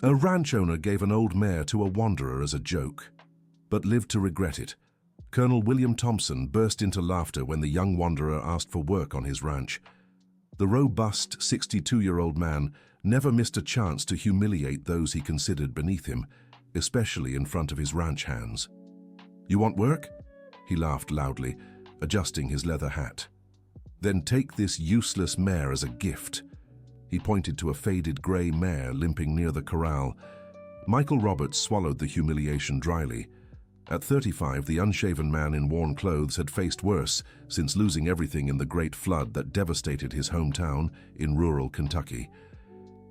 A ranch owner gave an old mare to a wanderer as a joke, but lived to regret it. Colonel William Thompson burst into laughter when the young wanderer asked for work on his ranch. The robust 62-year-old man never missed a chance to humiliate those he considered beneath him, especially in front of his ranch hands. "You want work?" He laughed loudly, adjusting his leather hat. "Then take this useless mare as a gift." He pointed to a faded grey mare limping near the corral. Michael Roberts swallowed the humiliation dryly. At 35, the unshaven man in worn clothes had faced worse since losing everything in the great flood that devastated his hometown in rural Kentucky.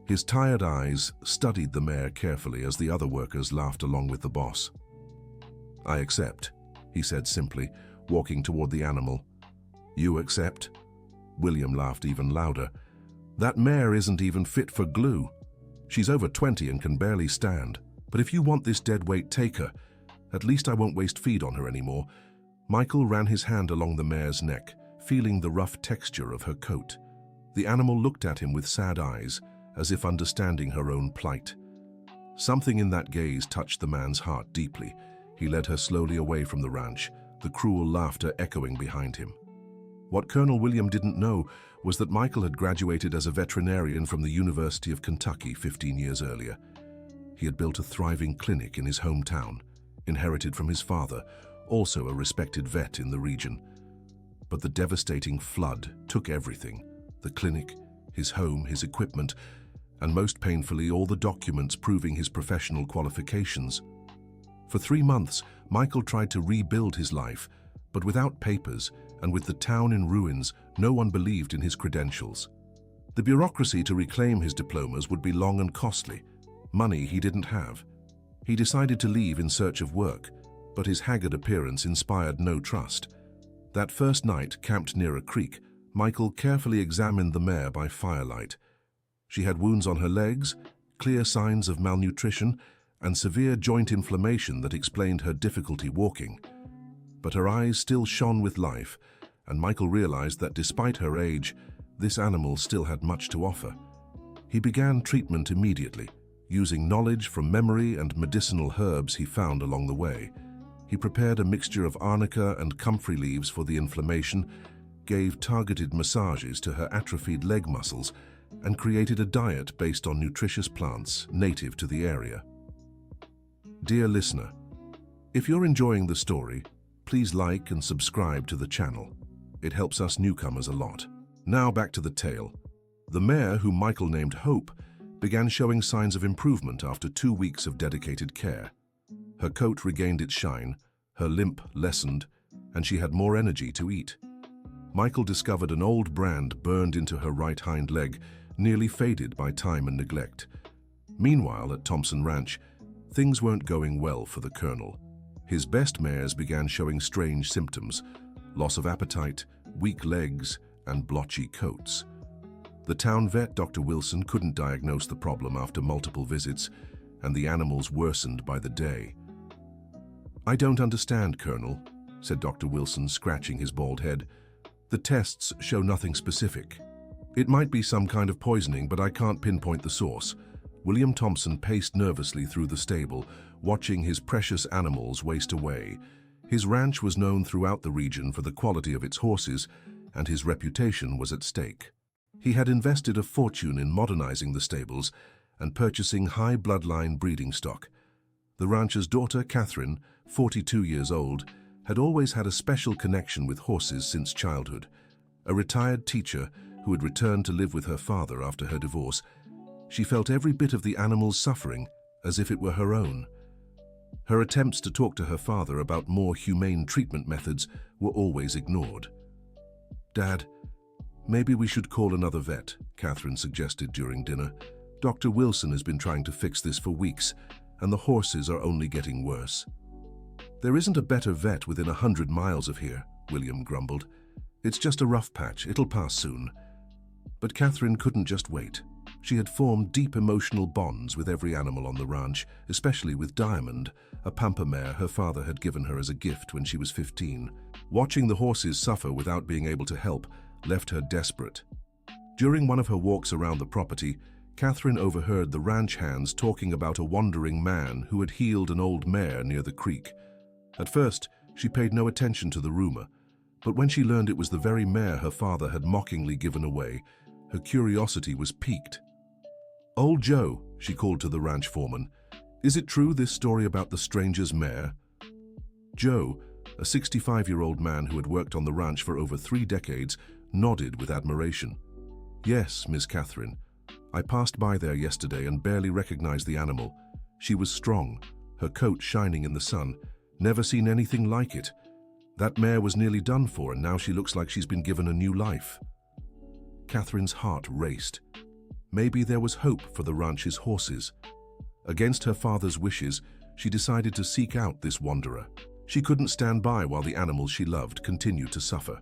His tired eyes studied the mare carefully as the other workers laughed along with the boss. "I accept," he said simply, walking toward the animal. "You accept?" William laughed even louder. "That mare isn't even fit for glue. She's over 20 and can barely stand. But if you want this dead weight, take her. At least I won't waste feed on her anymore." Michael ran his hand along the mare's neck, feeling the rough texture of her coat. The animal looked at him with sad eyes, as if understanding her own plight. Something in that gaze touched the man's heart deeply. He led her slowly away from the ranch, the cruel laughter echoing behind him. What Colonel William didn't know was that Michael had graduated as a veterinarian from the University of Kentucky 15 years earlier. He had built a thriving clinic in his hometown, inherited from his father, also a respected vet in the region. But the devastating flood took everything: the clinic, his home, his equipment, and most painfully, all the documents proving his professional qualifications. For 3 months, Michael tried to rebuild his life, but without papers and with the town in ruins, no one believed in his credentials. The bureaucracy to reclaim his diplomas would be long and costly. Money he didn't have. He decided to leave in search of work, but his haggard appearance inspired no trust. That first night, camped near a creek, Michael carefully examined the mare by firelight. She had wounds on her legs, clear signs of malnutrition, and severe joint inflammation that explained her difficulty walking. But her eyes still shone with life, and Michael realized that despite her age, this animal still had much to offer. He began treatment immediately, using knowledge from memory and medicinal herbs he found along the way. He prepared a mixture of arnica and comfrey leaves for the inflammation, gave targeted massages to her atrophied leg muscles, and created a diet based on nutritious plants native to the area. Dear listener, if you're enjoying the story, please like and subscribe to the channel. It helps us newcomers a lot. Now back to the tale. The mare, whom Michael named Hope, began showing signs of improvement after 2 weeks of dedicated care. Her coat regained its shine, her limp lessened, and she had more energy to eat. Michael discovered an old brand burned into her right hind leg, nearly faded by time and neglect. Meanwhile, at Thompson Ranch, things weren't going well for the colonel. His best mares began showing strange symptoms: loss of appetite, weak legs, and blotchy coats. The town vet, Dr. Wilson, couldn't diagnose the problem after multiple visits, and the animals worsened by the day. "I don't understand, Colonel," said Dr. Wilson, scratching his bald head. "The tests show nothing specific. It might be some kind of poisoning, but I can't pinpoint the source." William Thompson paced nervously through the stable, watching his precious animals waste away. His ranch was known throughout the region for the quality of its horses, and his reputation was at stake. He had invested a fortune in modernizing the stables and purchasing high bloodline breeding stock. The rancher's daughter, Catherine, 42 years old, had always had a special connection with horses since childhood. A retired teacher who had returned to live with her father after her divorce, she felt every bit of the animal's suffering as if it were her own. Her attempts to talk to her father about more humane treatment methods were always ignored. "Dad, maybe we should call another vet," Catherine suggested during dinner. "Dr. Wilson has been trying to fix this for weeks, and the horses are only getting worse." "There isn't a better vet within 100 miles of here," William grumbled. "It's just a rough patch. It'll pass soon." But Catherine couldn't just wait. She had formed deep emotional bonds with every animal on the ranch, especially with Diamond, a pampa mare her father had given her as a gift when she was 15. Watching the horses suffer without being able to help left her desperate. During one of her walks around the property, Catherine overheard the ranch hands talking about a wandering man who had healed an old mare near the creek. At first, she paid no attention to the rumor, but when she learned it was the very mare her father had mockingly given away, her curiosity was piqued. "Old Joe," she called to the ranch foreman, "is it true this story about the stranger's mare?" Joe, a 65-year-old man who had worked on the ranch for over 3 decades, nodded with admiration. "Yes, Miss Catherine. I passed by there yesterday and barely recognized the animal. She was strong, her coat shining in the sun. Never seen anything like it. That mare was nearly done for, and now she looks like she's been given a new life." Catherine's heart raced. Maybe there was hope for the ranch's horses. Against her father's wishes, she decided to seek out this wanderer. She couldn't stand by while the animals she loved continued to suffer.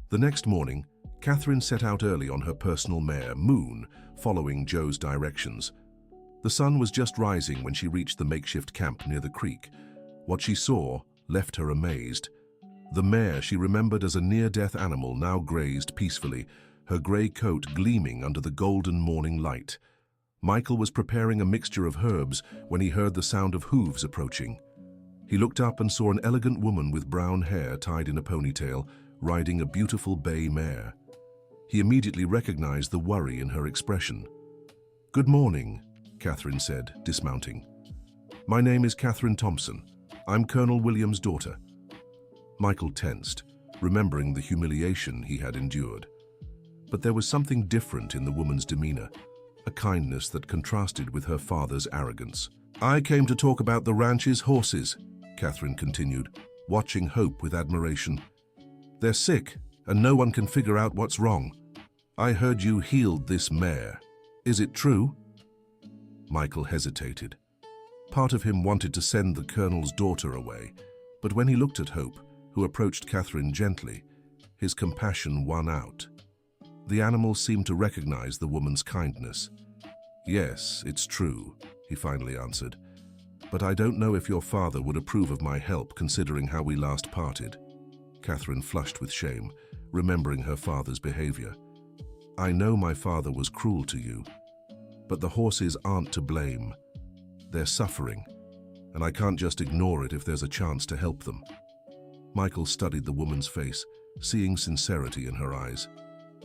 The next morning, Catherine set out early on her personal mare, Moon, following Joe's directions. The sun was just rising when she reached the makeshift camp near the creek. What she saw left her amazed. The mare she remembered as a near-death animal now grazed peacefully, her grey coat gleaming under the golden morning light. Michael was preparing a mixture of herbs when he heard the sound of hooves approaching. He looked up and saw an elegant woman with brown hair tied in a ponytail, riding a beautiful bay mare. He immediately recognized the worry in her expression. "Good morning," Catherine said, dismounting. "My name is Catherine Thompson. I'm Colonel William's daughter." Michael tensed, remembering the humiliation he had endured. But there was something different in the woman's demeanor, a kindness that contrasted with her father's arrogance. "I came to talk about the ranch's horses," Catherine continued, watching Hope with admiration. "They're sick, and no one can figure out what's wrong. I heard you healed this mare. Is it true?" Michael hesitated. Part of him wanted to send the colonel's daughter away, but when he looked at Hope, who approached Catherine gently, his compassion won out. The animal seemed to recognize the woman's kindness. "Yes, it's true," he finally answered. "But I don't know if your father would approve of my help considering how we last parted." Catherine flushed with shame, remembering her father's behavior. "I know my father was cruel to you, but the horses aren't to blame. They're suffering, and I can't just ignore it if there's a chance to help them." Michael studied the woman's face, seeing sincerity in her eyes.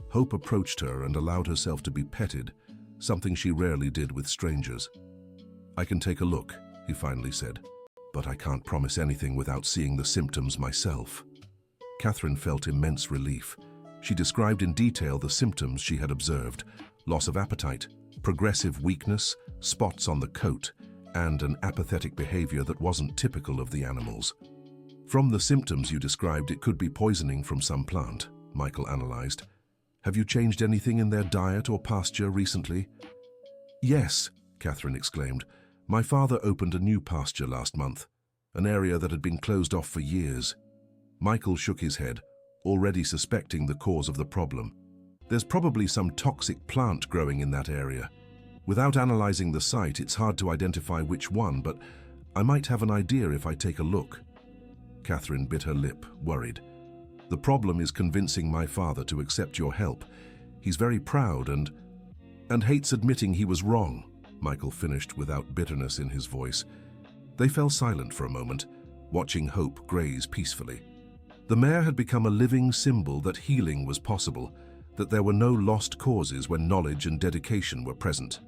Hope approached her and allowed herself to be petted, something she rarely did with strangers. "I can take a look," he finally said, "but I can't promise anything without seeing the symptoms myself." Catherine felt immense relief. She described in detail the symptoms she had observed: loss of appetite, progressive weakness, spots on the coat, and an apathetic behavior that wasn't typical of the animals. "From the symptoms you described, it could be poisoning from some plant," Michael analyzed. "Have you changed anything in their diet or pasture recently?" "Yes," Catherine exclaimed. "My father opened a new pasture last month, an area that had been closed off for years." Michael shook his head, already suspecting the cause of the problem. "There's probably some toxic plant growing in that area. Without analyzing the site, it's hard to identify which one, but I might have an idea if I take a look." Catherine bit her lip, worried. "The problem is convincing my father to accept your help. He's very proud and hates admitting he was wrong," Michael finished without bitterness in his voice. They fell silent for a moment, watching Hope graze peacefully. The mare had become a living symbol that healing was possible, that there were no lost causes when knowledge and dedication were present.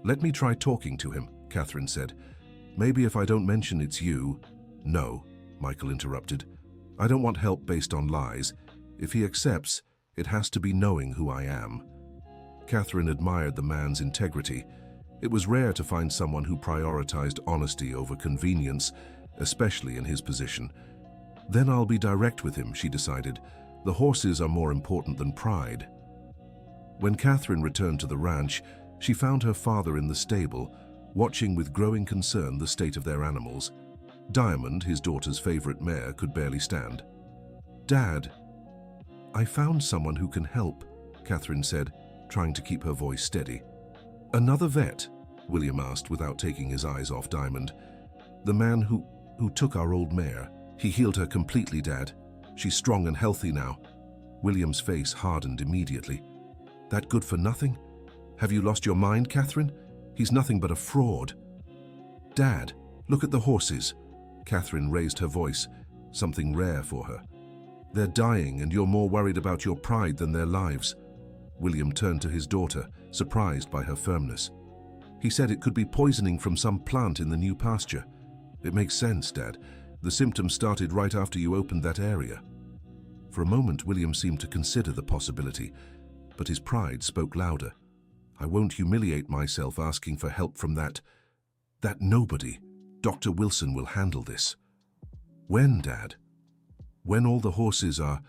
"Let me try talking to him," Catherine said. "Maybe if I don't mention it's you—" "No," Michael interrupted. "I don't want help based on lies. If he accepts, it has to be knowing who I am." Catherine admired the man's integrity. It was rare to find someone who prioritized honesty over convenience, especially in his position. "Then I'll be direct with him," she decided. "The horses are more important than pride." When Catherine returned to the ranch, she found her father in the stable, watching with growing concern the state of their animals. Diamond, his daughter's favorite mare, could barely stand. "Dad, I found someone who can help," Catherine said, trying to keep her voice steady. "Another vet?" William asked without taking his eyes off Diamond. "The man who took our old mare. He healed her completely, Dad. She's strong and healthy now." William's face hardened immediately. "That good for nothing? Have you lost your mind, Catherine? He's nothing but a fraud. Dad, look at the horses. Catherine raised her voice, something rare for her. They're dying, and you're more worried about your pride than their lives. William turned to his daughter, surprised by her firmness. He said it could be poisoning from some plant in the new pasture. It makes sense, Dad. The symptoms started right after you opened that area. For a moment, William seemed to consider the possibility, but his pride spoke louder. I won't humiliate myself asking for help from that nobody. Dr. Wilson will handle this. When, Dad? When all the horses are...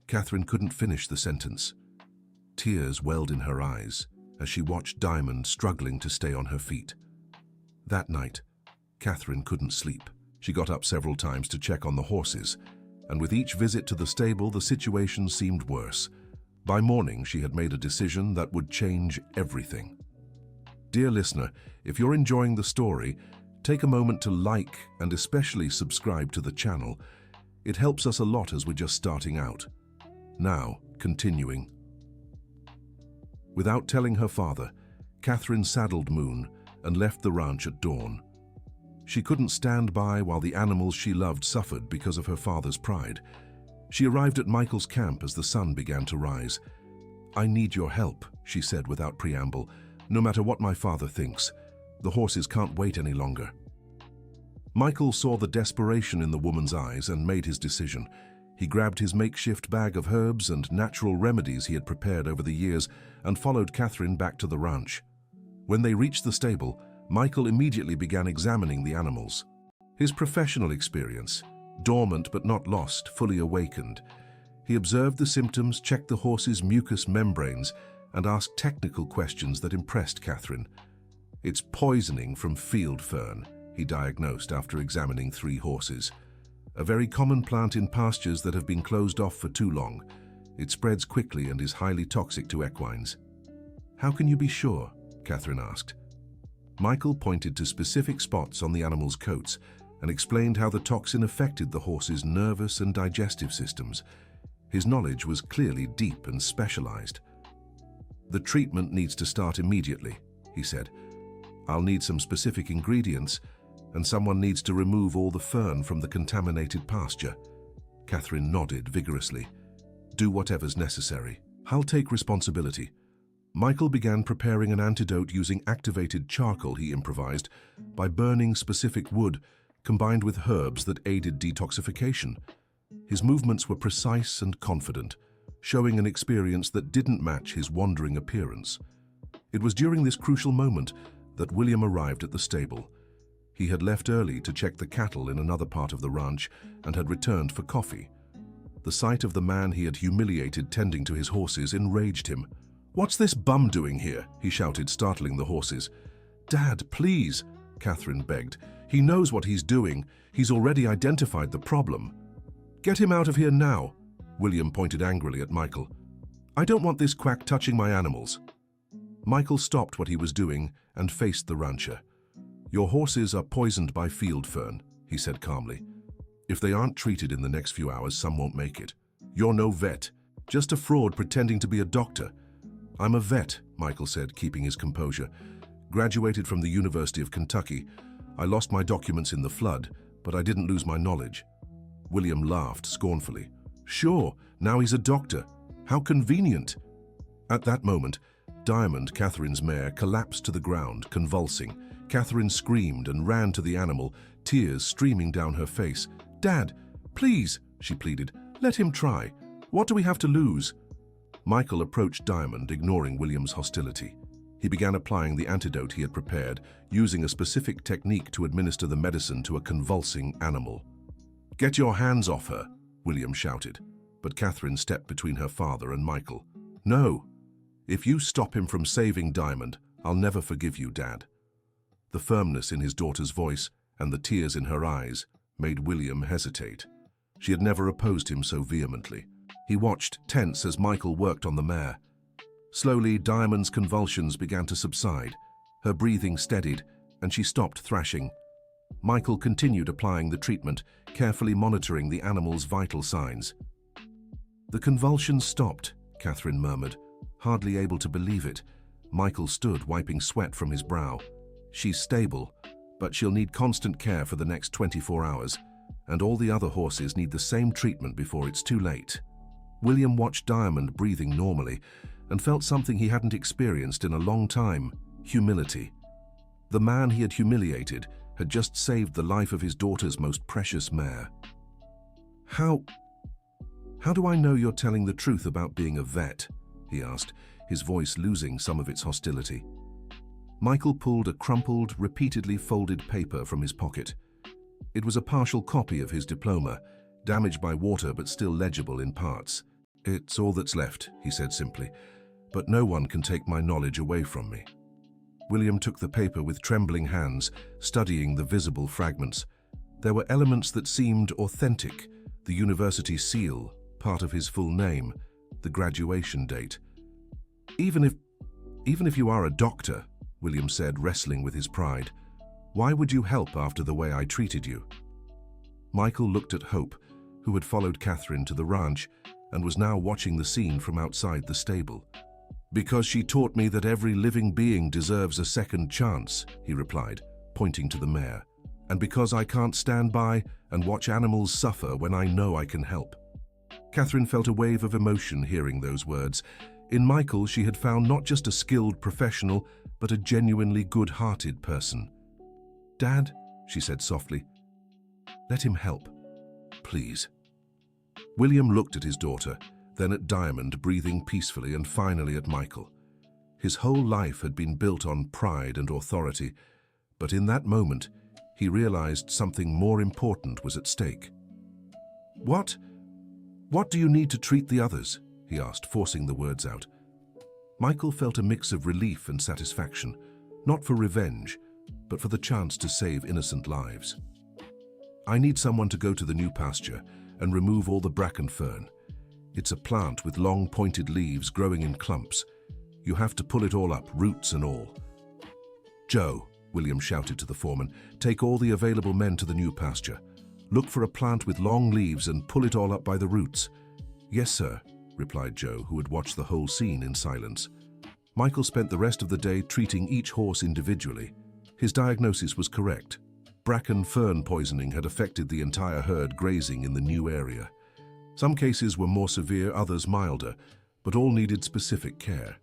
Catherine couldn't finish the sentence. Tears welled in her eyes as she watched Diamond struggling to stay on her feet. That night, Catherine couldn't sleep. She got up several times to check on the horses, and with each visit to the stable, the situation seemed worse. By morning, she had made a decision that would change everything. Dear listener, if you're enjoying the story, take a moment to like and especially subscribe to the channel. It helps us a lot as we're just starting out. Now, continuing. Without telling her father, Catherine saddled Moon and left the ranch at dawn. She couldn't stand by while the animals she loved suffered because of her father's pride. She arrived at Michael's camp as the sun began to rise. I need your help, she said without preamble. No matter what my father thinks, the horses can't wait any longer. Michael saw the desperation in the woman's eyes and made his decision. He grabbed his makeshift bag of herbs and natural remedies he had prepared over the years and followed Catherine back to the ranch. When they reached the stable, Michael immediately began examining the animals. His professional experience, dormant but not lost, fully awakened. He observed the symptoms, checked the horses' mucous membranes, and asked technical questions that impressed Catherine. It's poisoning from field fern, he diagnosed after examining 3 horses. A very common plant in pastures that have been closed off for too long. It spreads quickly and is highly toxic to equines. How can you be sure? Catherine asked. Michael pointed to specific spots on the animals' coats and explained how the toxin affected the horses' nervous and digestive systems. His knowledge was clearly deep and specialized. The treatment needs to start immediately, he said. I'll need some specific ingredients, and someone needs to remove all the fern from the contaminated pasture. Catherine nodded vigorously. Do whatever's necessary. I'll take responsibility. Michael began preparing an antidote using activated charcoal he improvised by burning specific wood combined with herbs that aided detoxification. His movements were precise and confident, showing an experience that didn't match his wandering appearance. It was during this crucial moment that William arrived at the stable. He had left early to check the cattle in another part of the ranch and had returned for coffee. The sight of the man he had humiliated tending to his horses enraged him. What's this bum doing here? He shouted, startling the horses. Dad, please, Catherine begged. He knows what he's doing. He's already identified the problem. Get him out of here now, William pointed angrily at Michael. I don't want this quack touching my animals. Michael stopped what he was doing and faced the rancher. Your horses are poisoned by field fern, he said calmly. If they aren't treated in the next few hours, some won't make it. You're no vet, just a fraud pretending to be a doctor. I'm a vet, Michael said, keeping his composure. Graduated from the University of Kentucky. I lost my documents in the flood, but I didn't lose my knowledge. William laughed scornfully. Sure, now he's a doctor. How convenient. At that moment, Diamond, Catherine's mare, collapsed to the ground, convulsing. Catherine screamed and ran to the animal, tears streaming down her face. Dad, please, she pleaded, let him try. What do we have to lose? Michael approached Diamond, ignoring William's hostility. He began applying the antidote he had prepared, using a specific technique to administer the medicine to a convulsing animal. Get your hands off her, William shouted, but Catherine stepped between her father and Michael. No, if you stop him from saving Diamond, I'll never forgive you, Dad. The firmness in his daughter's voice and the tears in her eyes made William hesitate. She had never opposed him so vehemently. He watched, tense, as Michael worked on the mare. Slowly, Diamond's convulsions began to subside. Her breathing steadied, and she stopped thrashing. Michael continued applying the treatment, carefully monitoring the animal's vital signs. The convulsions stopped, Catherine murmured, hardly able to believe it. Michael stood, wiping sweat from his brow. "She's stable, but she'll need constant care for the next 24 hours, and all the other horses need the same treatment before it's too late." William watched Diamond breathing normally and felt something he hadn't experienced in a long time: humility. The man he had humiliated had just saved the life of his daughter's most precious mare. How do I know you're telling the truth about being a vet?" he asked, his voice losing some of its hostility. Michael pulled a crumpled, repeatedly folded paper from his pocket. It was a partial copy of his diploma, damaged by water but still legible in parts. "It's all that's left," he said simply, "but no one can take my knowledge away from me." William took the paper with trembling hands, studying the visible fragments. There were elements that seemed authentic: the university seal, part of his full name, the graduation date. Even if you are a doctor," William said, wrestling with his pride, "why would you help after the way I treated you?" Michael looked at Hope, who had followed Catherine to the ranch and was now watching the scene from outside the stable. "Because she taught me that every living being deserves a second chance," he replied, pointing to the mare, "and because I can't stand by and watch animals suffer when I know I can help." Catherine felt a wave of emotion hearing those words. In Michael, she had found not just a skilled professional, but a genuinely good-hearted person. "Dad," she said softly, "let him help, please." William looked at his daughter, then at Diamond breathing peacefully, and finally at Michael. His whole life had been built on pride and authority, but in that moment, he realized something more important was at stake. What do you need to treat the others?" he asked, forcing the words out. Michael felt a mix of relief and satisfaction, not for revenge, but for the chance to save innocent lives. "I need someone to go to the new pasture and remove all the bracken fern. It's a plant with long pointed leaves growing in clumps. You have to pull it all up, roots and all." "Joe," William shouted to the foreman, "take all the available men to the new pasture. Look for a plant with long leaves and pull it all up by the roots." "Yes, sir," replied Joe, who had watched the whole scene in silence. Michael spent the rest of the day treating each horse individually. His diagnosis was correct. Bracken fern poisoning had affected the entire herd grazing in the new area. Some cases were more severe, others milder, but all needed specific care.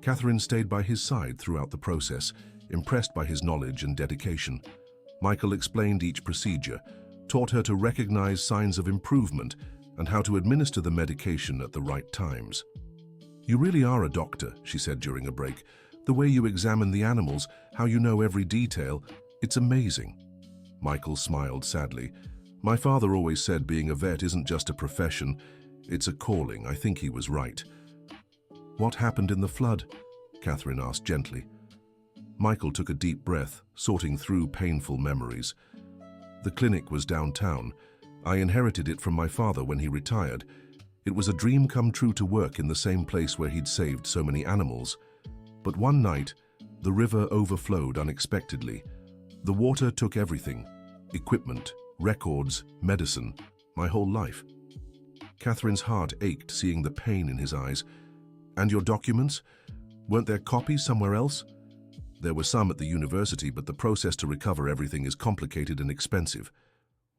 Catherine stayed by his side throughout the process, impressed by his knowledge and dedication. Michael explained each procedure, taught her to recognize signs of improvement and how to administer the medication at the right times. "You really are a doctor," she said during a break. "The way you examine the animals, how you know every detail, it's amazing." Michael smiled sadly. "My father always said being a vet isn't just a profession, it's a calling. I think he was right." "What happened in the flood?" Catherine asked gently. Michael took a deep breath, sorting through painful memories. "The clinic was downtown. I inherited it from my father when he retired. It was a dream come true to work in the same place where he'd saved so many animals. But one night, the river overflowed unexpectedly. The water took everything: equipment, records, medicine, my whole life." Catherine's heart ached, seeing the pain in his eyes. "And your documents? Weren't there copies somewhere else?" "There were some at the university, but the process to recover everything is complicated and expensive.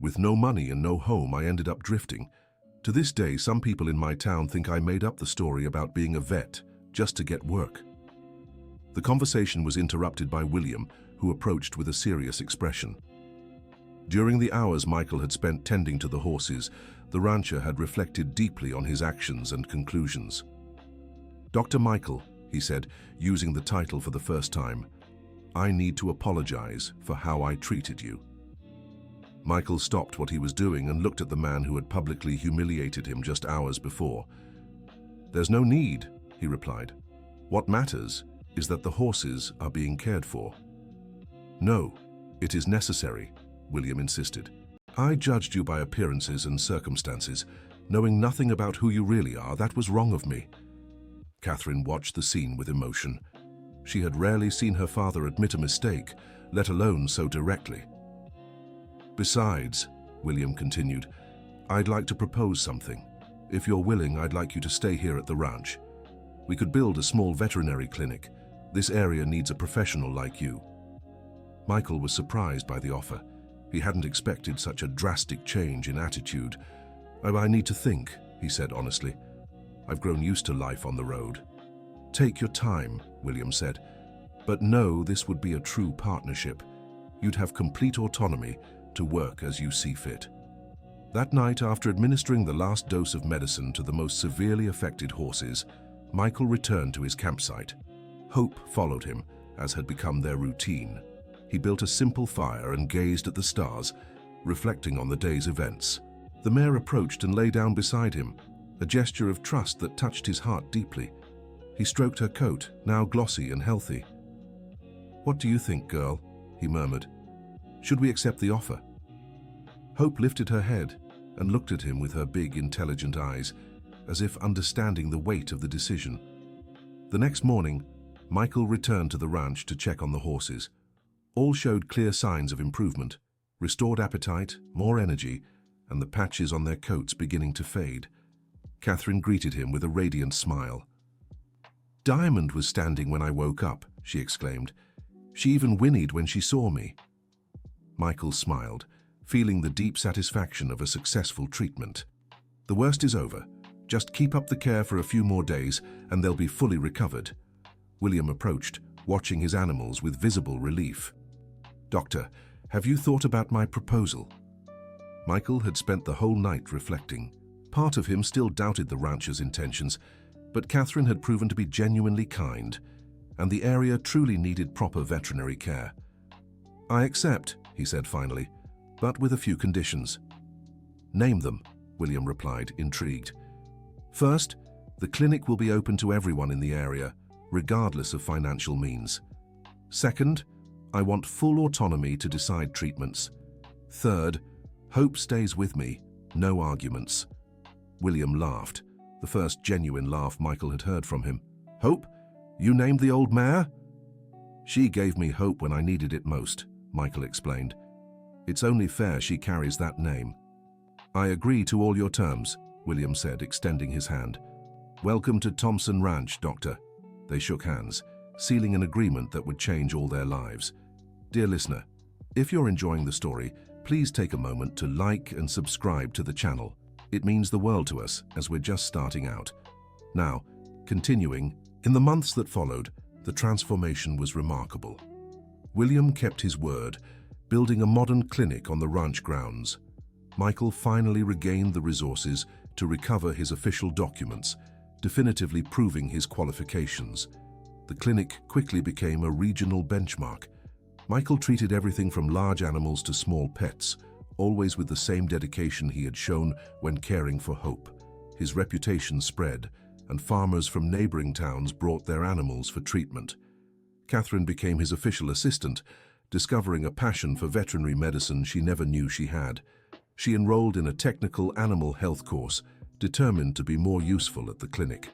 With no money and no home, I ended up drifting. To this day, some people in my town think I made up the story about being a vet just to get work." The conversation was interrupted by William, who approached with a serious expression. During the hours Michael had spent tending to the horses, the rancher had reflected deeply on his actions and conclusions. "Dr. Michael," he said, using the title for the first time, "I need to apologize for how I treated you." Michael stopped what he was doing and looked at the man who had publicly humiliated him just hours before. "There's no need," he replied. "What matters is that the horses are being cared for." "No, it is necessary," William insisted. "I judged you by appearances and circumstances, knowing nothing about who you really are. That was wrong of me." Catherine watched the scene with emotion. She had rarely seen her father admit a mistake, let alone so directly. "Besides," William continued, "I'd like to propose something. If you're willing, I'd like you to stay here at the ranch. We could build a small veterinary clinic, This area needs a professional like you." Michael was surprised by the offer. He hadn't expected such a drastic change in attitude. I need to think," he said honestly. "I've grown used to life on the road." "Take your time," William said. "But no, this would be a true partnership. You'd have complete autonomy to work as you see fit." That night, after administering the last dose of medicine to the most severely affected horses, Michael returned to his campsite. Hope followed him, as had become their routine. He built a simple fire and gazed at the stars, reflecting on the day's events. The mare approached and lay down beside him, a gesture of trust that touched his heart deeply. He stroked her coat, now glossy and healthy. "What do you think, girl?" he murmured. "Should we accept the offer?" Hope lifted her head and looked at him with her big, intelligent eyes, as if understanding the weight of the decision. The next morning, Michael returned to the ranch to check on the horses. All showed clear signs of improvement: restored appetite, more energy, and the patches on their coats beginning to fade. Catherine greeted him with a radiant smile. "Diamond was standing when I woke up," she exclaimed. "She even whinnied when she saw me." Michael smiled, feeling the deep satisfaction of a successful treatment. "The worst is over. Just keep up the care for a few more days and they'll be fully recovered." William approached, watching his animals with visible relief. "Doctor, have you thought about my proposal?" Michael had spent the whole night reflecting. Part of him still doubted the rancher's intentions, but Catherine had proven to be genuinely kind, and the area truly needed proper veterinary care. "I accept," he said finally, "but with a few conditions." "Name them," William replied, intrigued. "First, the clinic will be open to everyone in the area, regardless of financial means. Second, I want full autonomy to decide treatments. Third, Hope stays with me, no arguments." William laughed, the first genuine laugh Michael had heard from him. "Hope? You named the old mare?" "She gave me hope when I needed it most," Michael explained. "It's only fair she carries that name." "I agree to all your terms," William said, extending his hand. "Welcome to Thompson Ranch, Doctor." They shook hands, sealing an agreement that would change all their lives. Dear listener, if you're enjoying the story, please take a moment to like and subscribe to the channel. It means the world to us as we're just starting out. Now, continuing, in the months that followed, the transformation was remarkable. William kept his word, building a modern clinic on the ranch grounds. Michael finally regained the resources to recover his official documents, definitively proving his qualifications. The clinic quickly became a regional benchmark. Michael treated everything from large animals to small pets, always with the same dedication he had shown when caring for Hope. His reputation spread, and farmers from neighboring towns brought their animals for treatment. Catherine became his official assistant, discovering a passion for veterinary medicine she never knew she had. She enrolled in a technical animal health course, determined to be more useful at the clinic.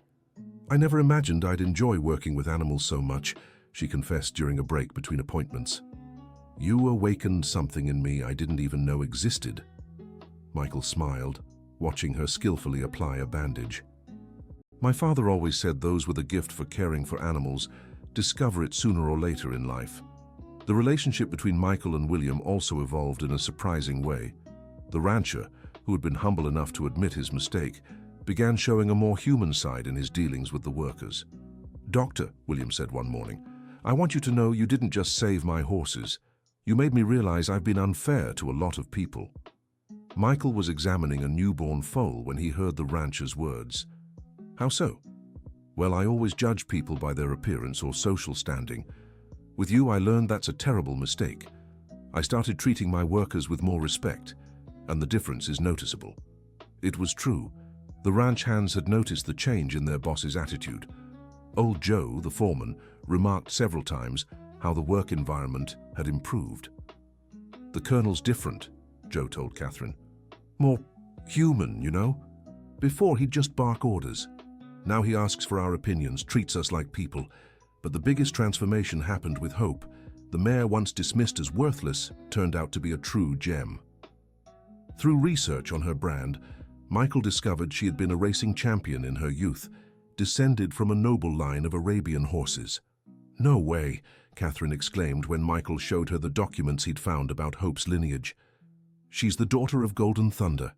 "I never imagined I'd enjoy working with animals so much," she confessed during a break between appointments. "You awakened something in me I didn't even know existed." Michael smiled, watching her skillfully apply a bandage. "My father always said those with a gift for caring for animals discover it sooner or later in life." The relationship between Michael and William also evolved in a surprising way. The rancher, who had been humble enough to admit his mistake, began showing a more human side in his dealings with the workers. "Doctor," William said one morning, "I want you to know you didn't just save my horses. You made me realize I've been unfair to a lot of people." Michael was examining a newborn foal when he heard the rancher's words. "How so?" "Well, I always judge people by their appearance or social standing. With you, I learned that's a terrible mistake. I started treating my workers with more respect, and the difference is noticeable." It was true. The ranch hands had noticed the change in their boss's attitude. Old Joe, the foreman, remarked several times how the work environment had improved. "The colonel's different," Joe told Catherine. "More human, you know? Before, he'd just bark orders. Now he asks for our opinions, treats us like people. But the biggest transformation happened with Hope. The mare, once dismissed as worthless, turned out to be a true gem." Through research on her brand, Michael discovered she had been a racing champion in her youth, descended from a noble line of Arabian horses. "No way," Catherine exclaimed when Michael showed her the documents he'd found about Hope's lineage. "She's the daughter of Golden Thunder."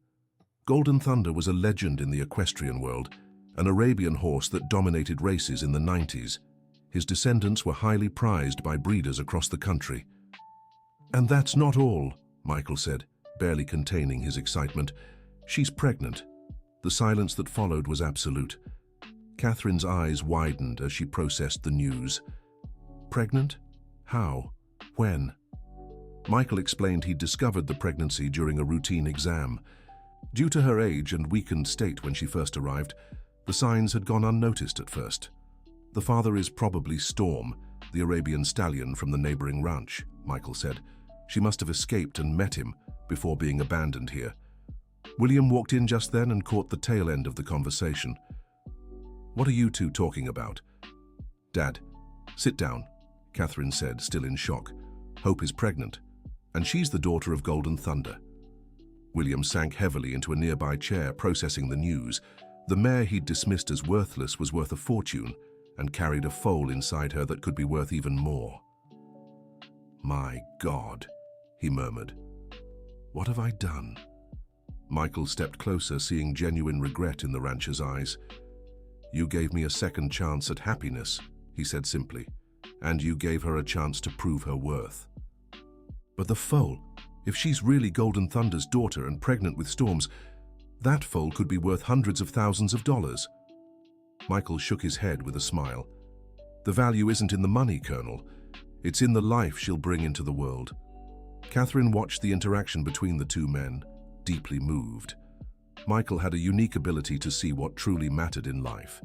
Golden Thunder was a legend in the equestrian world, an Arabian horse that dominated races in the 90s. His descendants were highly prized by breeders across the country. "And that's not all," Michael said, barely containing his excitement. "She's pregnant." The silence that followed was absolute. Catherine's eyes widened as she processed the news. Pregnant? How? When? Michael explained he'd discovered the pregnancy during a routine exam. Due to her age and weakened state when she first arrived, the signs had gone unnoticed at first. "The father is probably Storm, the Arabian stallion from the neighboring ranch," Michael said. "She must have escaped and met him before being abandoned here." William walked in just then and caught the tail end of the conversation. "What are you two talking about?" "Dad, sit down," Catherine said, still in shock. "Hope is pregnant, and she's the daughter of Golden Thunder." William sank heavily into a nearby chair, processing the news. The mare he'd dismissed as worthless was worth a fortune and carried a foal inside her that could be worth even more. "My God," he murmured. "What have I done?" Michael stepped closer, seeing genuine regret in the rancher's eyes. "You gave me a second chance at happiness," he said simply, "and you gave her a chance to prove her worth." "But the foal, if she's really Golden Thunder's daughter and pregnant with Storm's, that foal could be worth hundreds of thousands of dollars." Michael shook his head with a smile. "The value isn't in the money, Colonel. It's in the life she'll bring into the world." Catherine watched the interaction between the two men, deeply moved. Michael had a unique ability to see what truly mattered in life.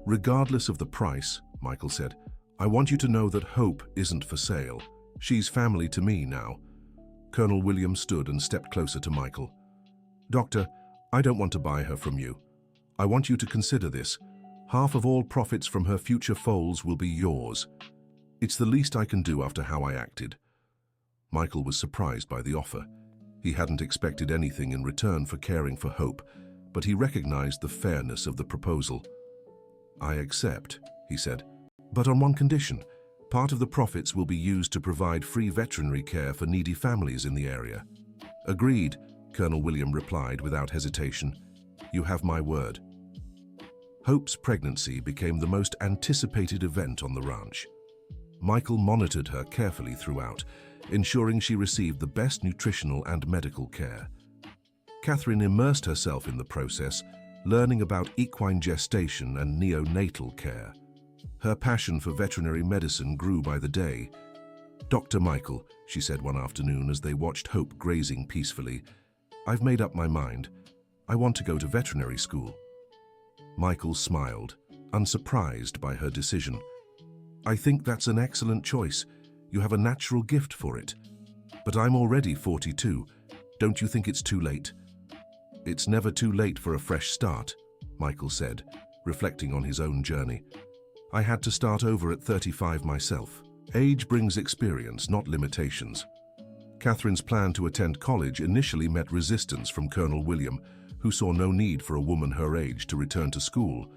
"Regardless of the price," Michael said, "I want you to know that Hope isn't for sale. She's family to me now." Colonel William stood and stepped closer to Michael. "Doctor, I don't want to buy her from you. I want you to consider this. Half of all profits from her future foals will be yours. It's the least I can do after how I acted." Michael was surprised by the offer. He hadn't expected anything in return for caring for Hope, but he recognized the fairness of the proposal. "I accept," he said, "but on one condition. Part of the profits will be used to provide free veterinary care for needy families in the area." "Agreed," Colonel William replied without hesitation. "You have my word." Hope's pregnancy became the most anticipated event on the ranch. Michael monitored her carefully throughout, ensuring she received the best nutritional and medical care. Catherine immersed herself in the process, learning about equine gestation and neonatal care. Her passion for veterinary medicine grew by the day. "Dr. Michael," she said one afternoon as they watched Hope grazing peacefully, "I've made up my mind. I want to go to veterinary school." Michael smiled, unsurprised by her decision. "I think that's an excellent choice. You have a natural gift for it. But I'm already 42. Don't you think it's too late?" "It's never too late for a fresh start," Michael said, reflecting on his own journey. "I had to start over at 35 myself. Age brings experience, not limitations." Catherine's plan to attend college initially met resistance from Colonel William, who saw no need for a woman her age to return to school,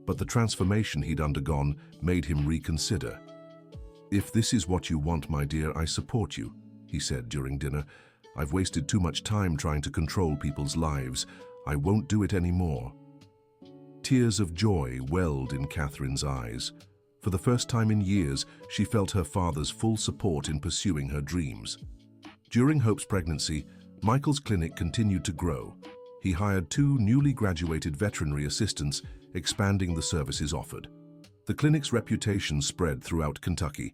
but the transformation he'd undergone made him reconsider. "If this is what you want, my dear, I support you," he said during dinner. "I've wasted too much time trying to control people's lives. I won't do it anymore." Tears of joy welled in Catherine's eyes. For the first time in years, she felt her father's full support in pursuing her dreams. During Hope's pregnancy, Michael's clinic continued to grow. He hired 2 newly graduated veterinary assistants, expanding the services offered. The clinic's reputation spread throughout Kentucky,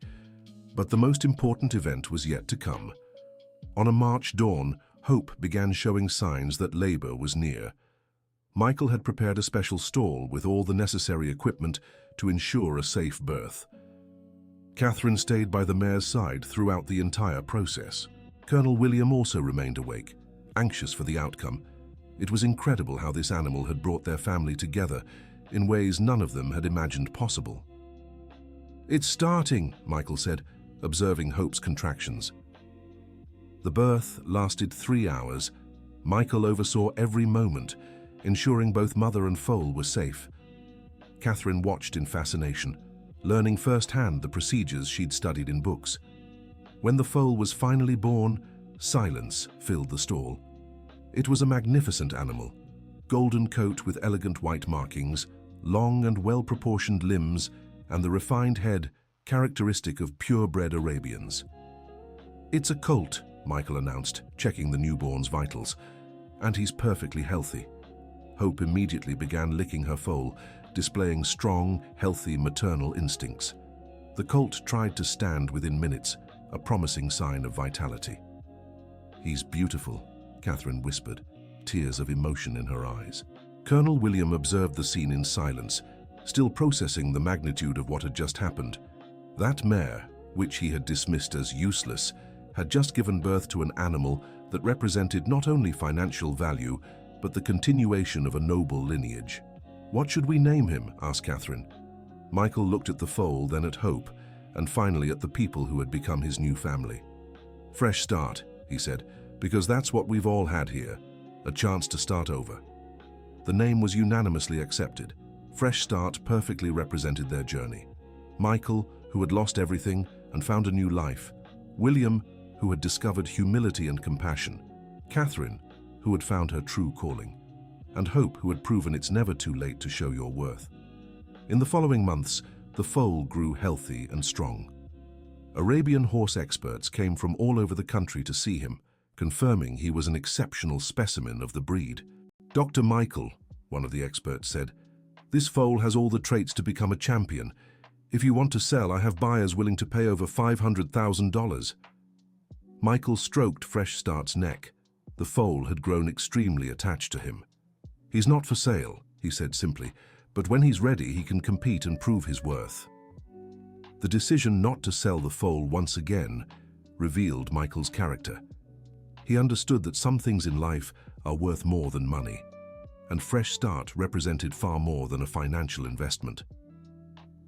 but the most important event was yet to come. On a March dawn, Hope began showing signs that labor was near. Michael had prepared a special stall with all the necessary equipment to ensure a safe birth. Catherine stayed by the mare's side throughout the entire process. Colonel William also remained awake, anxious for the outcome. It was incredible how this animal had brought their family together in ways none of them had imagined possible. "It's starting," Michael said, observing Hope's contractions. The birth lasted 3 hours. Michael oversaw every moment, ensuring both mother and foal were safe. Catherine watched in fascination, learning firsthand the procedures she'd studied in books. When the foal was finally born, silence filled the stall. It was a magnificent animal, golden coat with elegant white markings, long and well-proportioned limbs, and the refined head characteristic of purebred Arabians. "It's a colt," Michael announced, checking the newborn's vitals, "and he's perfectly healthy." Hope immediately began licking her foal, displaying strong, healthy maternal instincts. The colt tried to stand within minutes, a promising sign of vitality. "He's beautiful," Catherine whispered, tears of emotion in her eyes. Colonel William observed the scene in silence, still processing the magnitude of what had just happened. That mare, which he had dismissed as useless, had just given birth to an animal that represented not only financial value, but the continuation of a noble lineage. "What should we name him?" asked Catherine. Michael looked at the foal, then at Hope, and finally at the people who had become his new family. "Fresh start," he said, "because that's what we've all had here, a chance to start over." The name was unanimously accepted. Fresh Start perfectly represented their journey. Michael, who had lost everything and found a new life. William, who had discovered humility and compassion. Catherine, who had found her true calling. And Hope, who had proven it's never too late to show your worth. In the following months, the foal grew healthy and strong. Arabian horse experts came from all over the country to see him, confirming he was an exceptional specimen of the breed. "Dr. Michael," one of the experts said, "this foal has all the traits to become a champion. If you want to sell, I have buyers willing to pay over $500,000. Michael stroked Fresh Start's neck. The foal had grown extremely attached to him. "He's not for sale," he said simply, "but when he's ready, he can compete and prove his worth." The decision not to sell the foal once again revealed Michael's character. He understood that some things in life are worth more than money, and Fresh Start represented far more than a financial investment.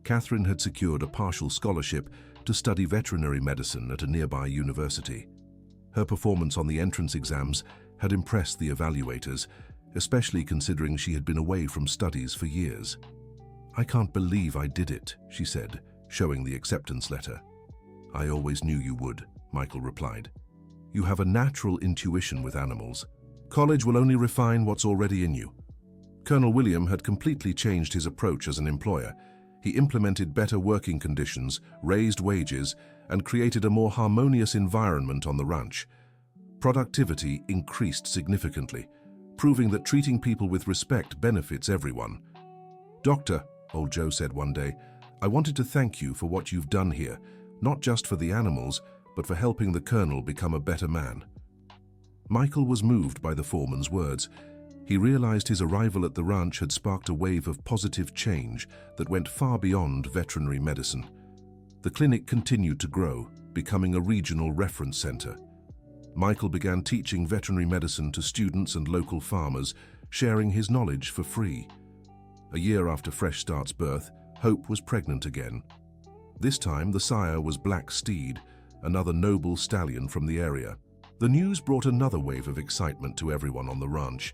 Catherine had secured a partial scholarship to study veterinary medicine at a nearby university. Her performance on the entrance exams had impressed the evaluators, especially considering she had been away from studies for years. "I can't believe I did it," she said, showing the acceptance letter. "I always knew you would," Michael replied. "You have a natural intuition with animals. College will only refine what's already in you." Colonel William had completely changed his approach as an employer. He implemented better working conditions, raised wages, and created a more harmonious environment on the ranch. Productivity increased significantly, proving that treating people with respect benefits everyone. "Doctor," old Joe said one day, "I wanted to thank you for what you've done here, not just for the animals, but for helping the colonel become a better man." Michael was moved by the foreman's words. He realized his arrival at the ranch had sparked a wave of positive change that went far beyond veterinary medicine. The clinic continued to grow, becoming a regional reference center. Michael began teaching veterinary medicine to students and local farmers, sharing his knowledge for free. A year after Fresh Start's birth, Hope was pregnant again. This time, the sire was Black Steed, another noble stallion from the area. The news brought another wave of excitement to everyone on the ranch.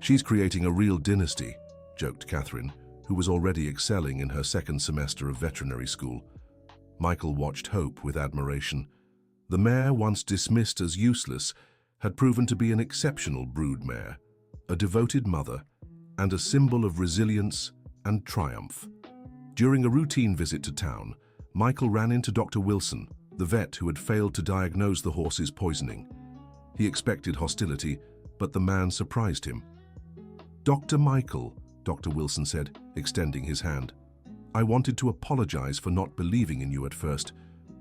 "She's creating a real dynasty," joked Catherine, who was already excelling in her second semester of veterinary school. Michael watched Hope with admiration. The mare, once dismissed as useless, had proven to be an exceptional brood mare, a devoted mother, and a symbol of resilience and triumph. During a routine visit to town, Michael ran into Dr. Wilson, the vet who had failed to diagnose the horse's poisoning. He expected hostility, but the man surprised him. "Dr. Michael," Dr. Wilson said, extending his hand, "I wanted to apologize for not believing in you at first.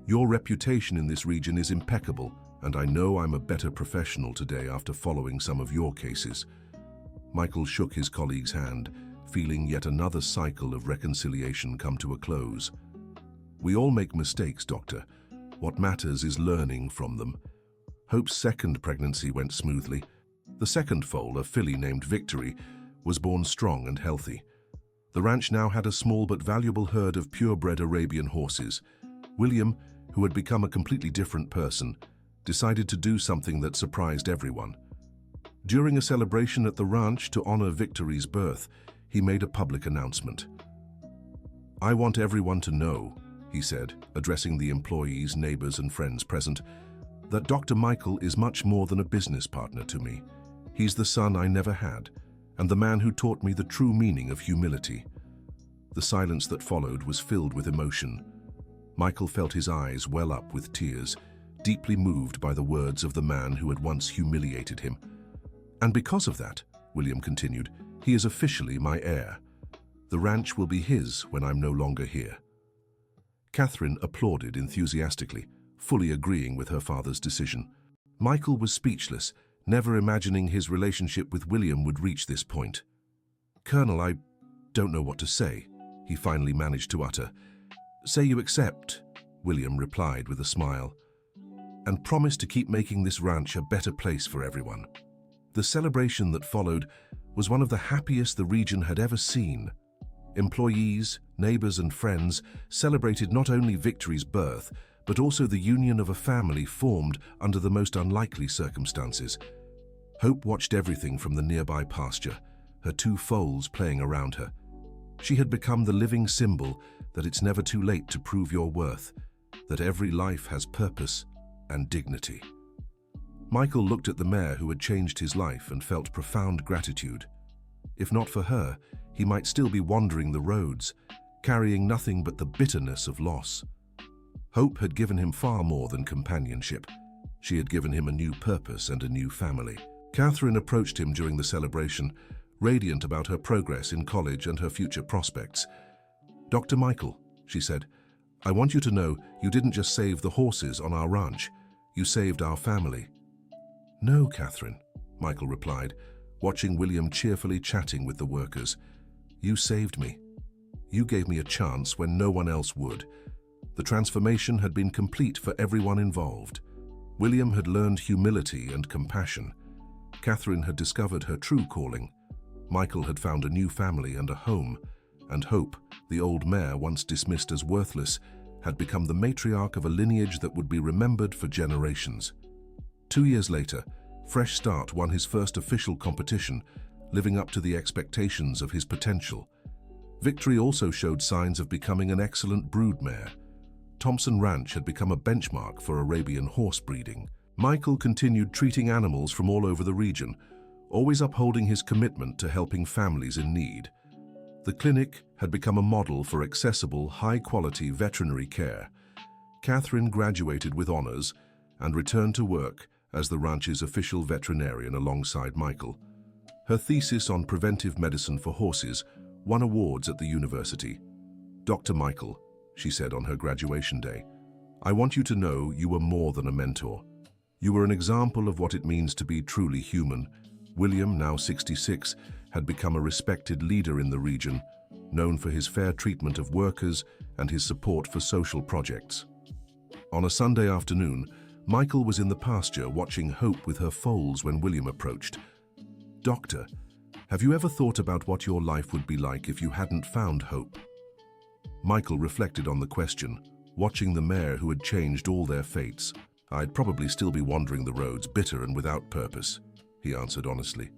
Your reputation in this region is impeccable, and I know I'm a better professional today after following some of your cases." Michael shook his colleague's hand, feeling yet another cycle of reconciliation come to a close. "We all make mistakes, Doctor. What matters is learning from them." Hope's second pregnancy went smoothly. The second foal, a filly named Victory, was born strong and healthy. The ranch now had a small but valuable herd of purebred Arabian horses. William, who had become a completely different person, decided to do something that surprised everyone. During a celebration at the ranch to honor Victory's birth, he made a public announcement. "I want everyone to know," he said, addressing the employees, neighbors, and friends present, "that Dr. Michael is much more than a business partner to me. He's the son I never had, and the man who taught me the true meaning of humility." The silence that followed was filled with emotion. Michael felt his eyes well up with tears, deeply moved by the words of the man who had once humiliated him. "And because of that," William continued, "he is officially my heir. The ranch will be his when I'm no longer here." Catherine applauded enthusiastically, fully agreeing with her father's decision. Michael was speechless, never imagining his relationship with William would reach this point. "Colonel, I don't know what to say," he finally managed to utter. "Say you accept," William replied with a smile, "and promise to keep making this ranch a better place for everyone." The celebration that followed was one of the happiest the region had ever seen. Employees, neighbors, and friends celebrated not only Victory's birth, but also the union of a family formed under the most unlikely circumstances. Hope watched everything from the nearby pasture, her two foals playing around her. She had become the living symbol that it's never too late to prove your worth, that every life has purpose and dignity. Michael looked at the mare who had changed his life and felt profound gratitude. If not for her, he might still be wandering the roads, carrying nothing but the bitterness of loss. Hope had given him far more than companionship. She had given him a new purpose and a new family. Catherine approached him during the celebration, radiant about her progress in college and her future prospects. "Dr. Michael," she said, "I want you to know you didn't just save the horses on our ranch. You saved our family." "No, Catherine," Michael replied, watching William cheerfully chatting with the workers. "You saved me. You gave me a chance when no one else would." The transformation had been complete for everyone involved. William had learned humility and compassion. Catherine had discovered her true calling. Michael had found a new family and a home, and Hope, the old mare once dismissed as worthless, had become the matriarch of a lineage that would be remembered for generations. 2 years later, Fresh Start won his first official competition, living up to the expectations of his potential. Victory also showed signs of becoming an excellent brood mare. Thompson Ranch had become a benchmark for Arabian horse breeding. Michael continued treating animals from all over the region, always upholding his commitment to helping families in need. The clinic had become a model for accessible, high-quality veterinary care. Catherine graduated with honors and returned to work as the ranch's official veterinarian alongside Michael. Her thesis on preventive medicine for horses won awards at the university. "Dr. Michael," she said on her graduation day, "I want you to know you were more than a mentor. You were an example of what it means to be truly human." William, now 66, had become a respected leader in the region, known for his fair treatment of workers and his support for social projects. On a Sunday afternoon, Michael was in the pasture watching Hope with her foals when William approached. "Doctor, have you ever thought about what your life would be like if you hadn't found Hope?" Michael reflected on the question, watching the mare who had changed all their fates. "I'd probably still be wandering the roads, bitter and without purpose," he answered honestly.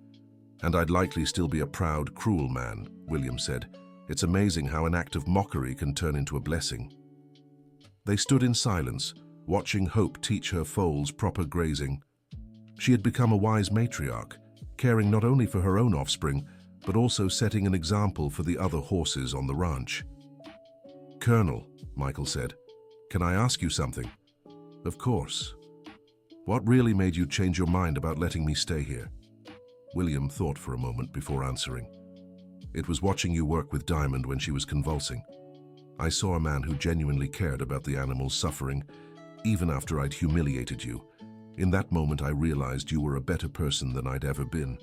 "And I'd likely still be a proud, cruel man," William said. "It's amazing how an act of mockery can turn into a blessing." They stood in silence, watching Hope teach her foals proper grazing. She had become a wise matriarch, caring not only for her own offspring, but also setting an example for the other horses on the ranch. "Colonel," Michael said, "can I ask you something?" "Of course." "What really made you change your mind about letting me stay here?" William thought for a moment before answering. "It was watching you work with Diamond when she was convulsing. I saw a man who genuinely cared about the animal's suffering, even after I'd humiliated you. In that moment, I realized you were a better person than I'd ever been."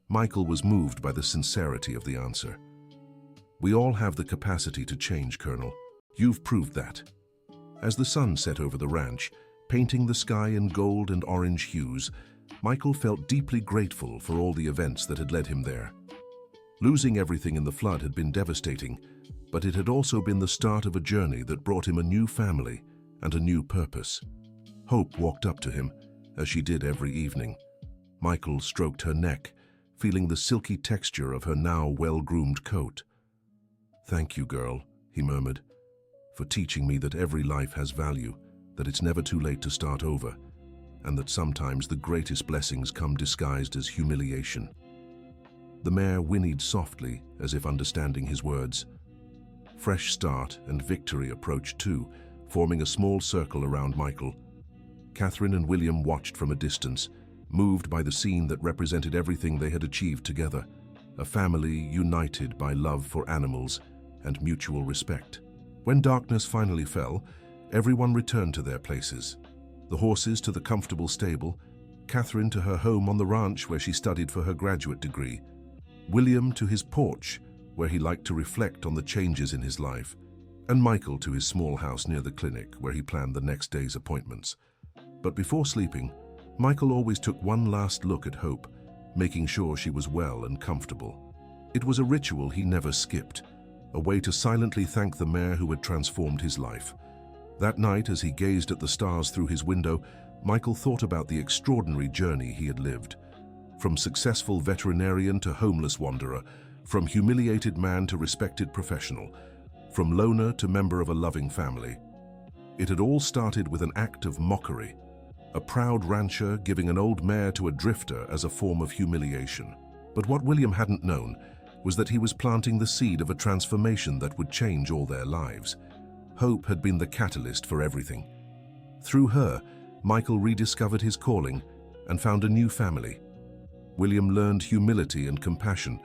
Michael was moved by the sincerity of the answer. "We all have the capacity to change, Colonel. You've proved that." As the sun set over the ranch, painting the sky in gold and orange hues, Michael felt deeply grateful for all the events that had led him there. Losing everything in the flood had been devastating, but it had also been the start of a journey that brought him a new family and a new purpose. Hope walked up to him, as she did every evening. Michael stroked her neck, feeling the silky texture of her now well-groomed coat. "Thank you, girl," he murmured, "for teaching me that every life has value, that it's never too late to start over, and that sometimes the greatest blessings come disguised as humiliation." The mare whinnied softly, as if understanding his words. Fresh start and victory approached too, forming a small circle around Michael. Catherine and William watched from a distance, moved by the scene that represented everything they had achieved together, a family united by love for animals and mutual respect. When darkness finally fell, everyone returned to their places. The horses to the comfortable stable, Catherine to her home on the ranch where she studied for her graduate degree, William to his porch where he liked to reflect on the changes in his life, and Michael to his small house near the clinic where he planned the next day's appointments. But before sleeping, Michael always took one last look at Hope, making sure she was well and comfortable. It was a ritual he never skipped, a way to silently thank the mare who had transformed his life. That night, as he gazed at the stars through his window, Michael thought about the extraordinary journey he had lived. From successful veterinarian to homeless wanderer, from humiliated man to respected professional, from loner to member of a loving family. It had all started with an act of mockery, a proud rancher giving an old mare to a drifter as a form of humiliation. But what William hadn't known was that he was planting the seed of a transformation that would change all their lives. Hope had been the catalyst for everything. Through her, Michael rediscovered his calling and found a new family. William learned humility and compassion.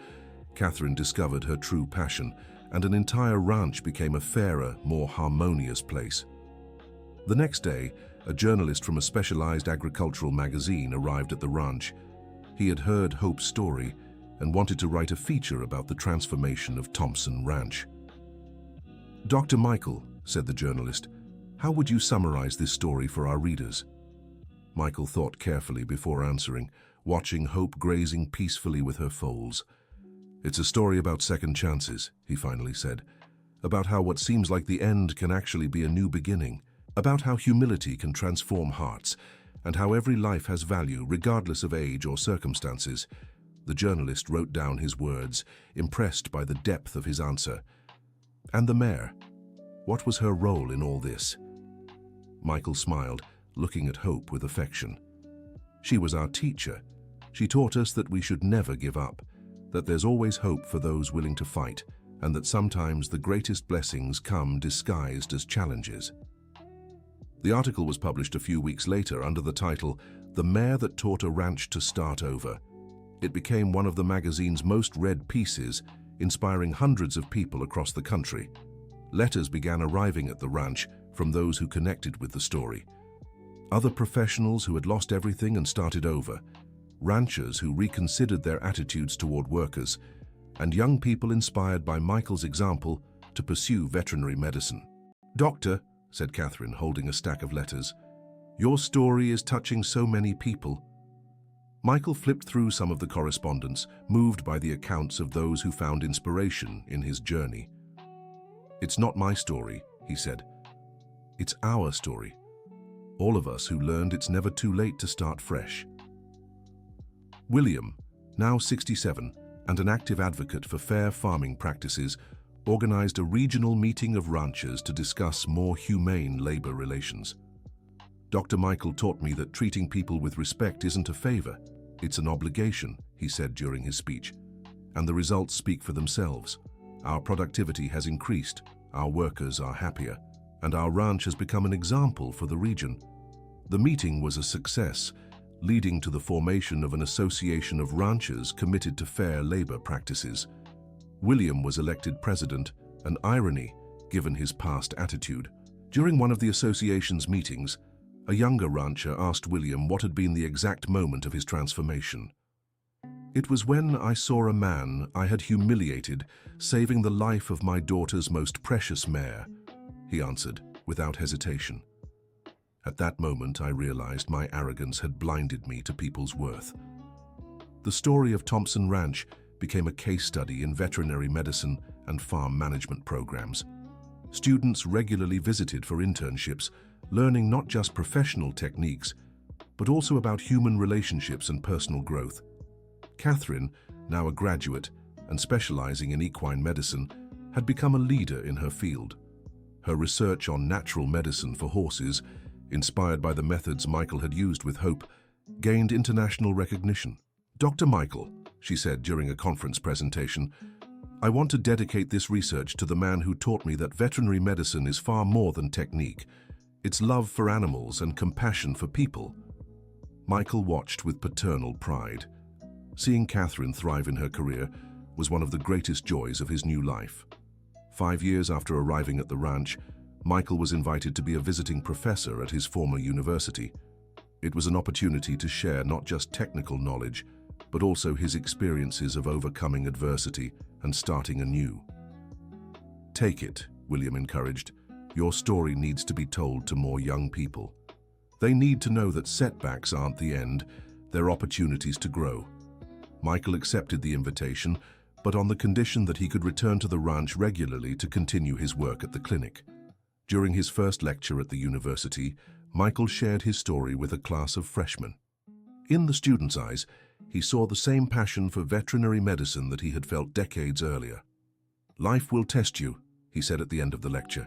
Catherine discovered her true passion, and an entire ranch became a fairer, more harmonious place. The next day, a journalist from a specialized agricultural magazine arrived at the ranch. He had heard Hope's story and wanted to write a feature about the transformation of Thompson Ranch. "Dr. Michael," said the journalist, "how would you summarize this story for our readers?" Michael thought carefully before answering, watching Hope grazing peacefully with her foals. "It's a story about second chances," he finally said, "about how what seems like the end can actually be a new beginning, about how humility can transform hearts, and how every life has value regardless of age or circumstances." The journalist wrote down his words, impressed by the depth of his answer. "And the mare? What was her role in all this?" Michael smiled, looking at Hope with affection. "She was our teacher. She taught us that we should never give up, that there's always hope for those willing to fight, and that sometimes the greatest blessings come disguised as challenges." The article was published a few weeks later under the title, "The Mare That Taught a Ranch to Start Over." It became one of the magazine's most read pieces, inspiring hundreds of people across the country. Letters began arriving at the ranch from those who connected with the story. Other professionals who had lost everything and started over, ranchers who reconsidered their attitudes toward workers, and young people inspired by Michael's example to pursue veterinary medicine. "Doctor," said Catherine, holding a stack of letters, "your story is touching so many people." Michael flipped through some of the correspondence, moved by the accounts of those who found inspiration in his journey. "It's not my story," he said. "It's our story. All of us who learned it's never too late to start fresh." William, now 67 and an active advocate for fair farming practices, organized a regional meeting of ranchers to discuss more humane labor relations. "Dr. Michael taught me that treating people with respect isn't a favor, it's an obligation," he said during his speech. "And the results speak for themselves. Our productivity has increased, our workers are happier, and our ranch has become an example for the region." The meeting was a success, leading to the formation of an association of ranchers committed to fair labor practices. William was elected president, an irony given his past attitude. During one of the association's meetings, a younger rancher asked William what had been the exact moment of his transformation. "It was when I saw a man I had humiliated saving the life of my daughter's most precious mare," he answered without hesitation. "At that moment, I realized my arrogance had blinded me to people's worth." The story of Thompson Ranch became a case study in veterinary medicine and farm management programs. Students regularly visited for internships, learning not just professional techniques, but also about human relationships and personal growth. Catherine, now a graduate and specializing in equine medicine, had become a leader in her field. Her research on natural medicine for horses, inspired by the methods Michael had used with Hope, gained international recognition. "Dr. Michael," she said during a conference presentation, "I want to dedicate this research to the man who taught me that veterinary medicine is far more than technique. It's love for animals and compassion for people." Michael watched with paternal pride. Seeing Catherine thrive in her career was one of the greatest joys of his new life. 5 years after arriving at the ranch, Michael was invited to be a visiting professor at his former university. It was an opportunity to share not just technical knowledge, but also his experiences of overcoming adversity and starting anew. "Take it," William encouraged. "Your story needs to be told to more young people. They need to know that setbacks aren't the end, they're opportunities to grow." Michael accepted the invitation, but on the condition that he could return to the ranch regularly to continue his work at the clinic. During his first lecture at the university, Michael shared his story with a class of freshmen. In the students' eyes, he saw the same passion for veterinary medicine that he had felt decades earlier. "Life will test you," he said at the end of the lecture.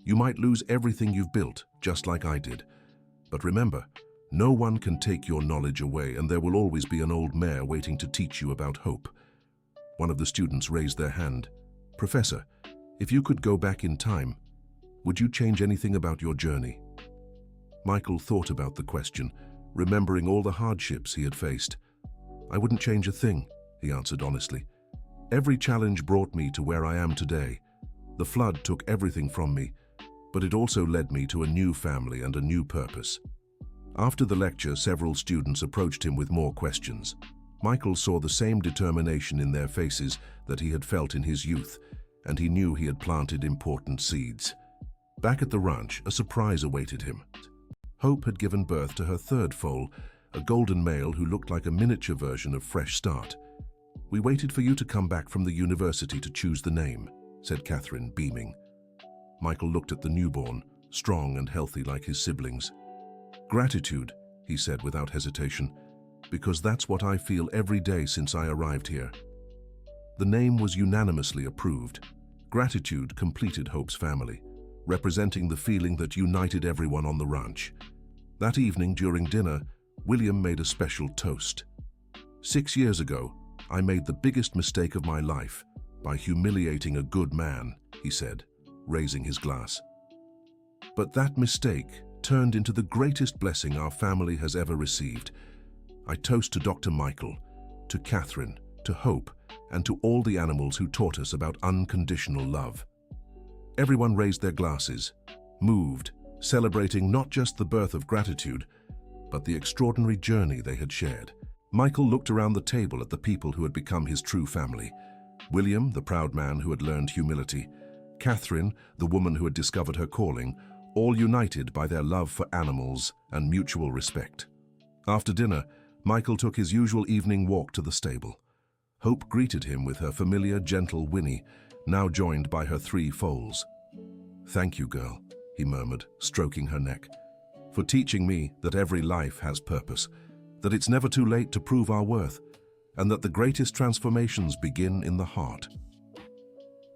"You might lose everything you've built, just like I did. But remember, no one can take your knowledge away, and there will always be an old mare waiting to teach you about hope." One of the students raised their hand. "Professor, if you could go back in time, would you change anything about your journey?" Michael thought about the question, remembering all the hardships he had faced. "I wouldn't change a thing," he answered honestly. "Every challenge brought me to where I am today. The flood took everything from me, but it also led me to a new family and a new purpose." After the lecture, several students approached him with more questions. Michael saw the same determination in their faces that he had felt in his youth, and he knew he had planted important seeds. Back at the ranch, a surprise awaited him. Hope had given birth to her third foal, a golden male who looked like a miniature version of Fresh Start. "We waited for you to come back from the university to choose the name," said Catherine, beaming. Michael looked at the newborn, strong and healthy like his siblings. "Gratitude," he said without hesitation, "because that's what I feel every day since I arrived here." The name was unanimously approved. Gratitude completed Hope's family, representing the feeling that united everyone on the ranch. That evening during dinner, William made a special toast. "6 years ago, I made the biggest mistake of my life by humiliating a good man," he said, raising his glass. "But that mistake turned into the greatest blessing our family has ever received. I toast to Dr. Michael, to Catherine, to Hope, and to all the animals who taught us about unconditional love." Everyone raised their glasses, moved, celebrating not just the birth of Gratitude, but the extraordinary journey they had shared. Michael looked around the table at the people who had become his true family. William, the proud man who had learned humility, Catherine, the woman who had discovered her calling, all united by their love for animals and mutual respect. After dinner, Michael took his usual evening walk to the stable. Hope greeted him with her familiar, gentle whinny, now joined by her 3 foals. "Thank you, girl," he murmured, stroking her neck, "for teaching me that every life has purpose, that it's never too late to prove our worth, and that the greatest transformations begin in the heart."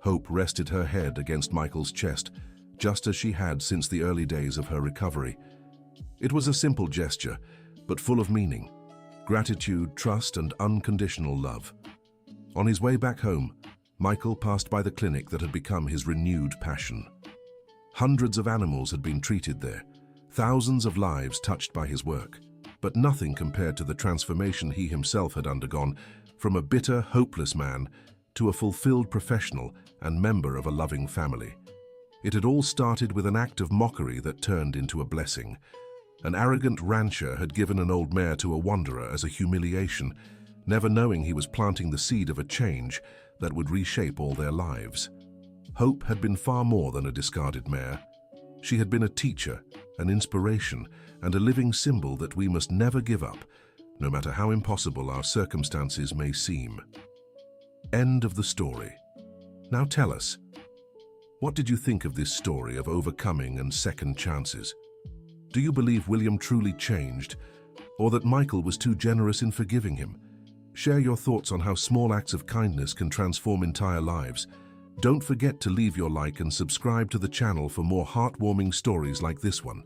Hope rested her head against Michael's chest, just as she had since the early days of her recovery. It was a simple gesture, but full of meaning: gratitude, trust, and unconditional love. On his way back home, Michael passed by the clinic that had become his renewed passion. Hundreds of animals had been treated there, thousands of lives touched by his work, but nothing compared to the transformation he himself had undergone, from a bitter, hopeless man to a fulfilled professional and member of a loving family. It had all started with an act of mockery that turned into a blessing. An arrogant rancher had given an old mare to a wanderer as a humiliation, never knowing he was planting the seed of a change that would reshape all their lives. Hope had been far more than a discarded mare. She had been a teacher, an inspiration, and a living symbol that we must never give up, no matter how impossible our circumstances may seem. End of the story. Now tell us, what did you think of this story of overcoming and second chances? Do you believe William truly changed, or that Michael was too generous in forgiving him? Share your thoughts on how small acts of kindness can transform entire lives. Don't forget to leave your like and subscribe to the channel for more heartwarming stories like this one.